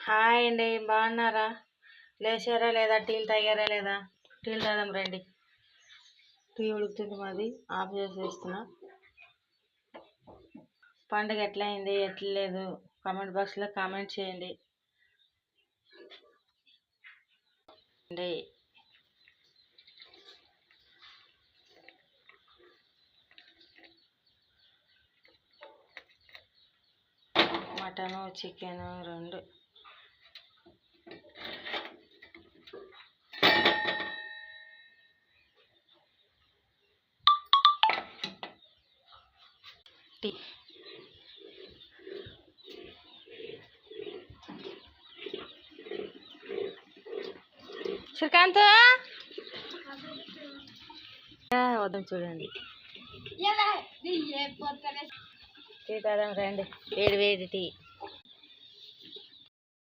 Hi అండి, బాగున్నారా? లేచారా లేదా? టీలు తాగారా లేదా? టీలు తాదాం రండి. టీ ఉడుకుతుంది, మాది ఆఫ్ చేసేస్తున్నా. పండుగ ఎట్లా అయింది, ఎట్లా లేదు కామెంట్ బాక్స్లో కామెంట్ చేయండి. మటను చికెను రెండు. టీ శ్రీకాంత్ వద్దాం చూడండి. టీ తాదాం రండి, వేడి వేడి టీ.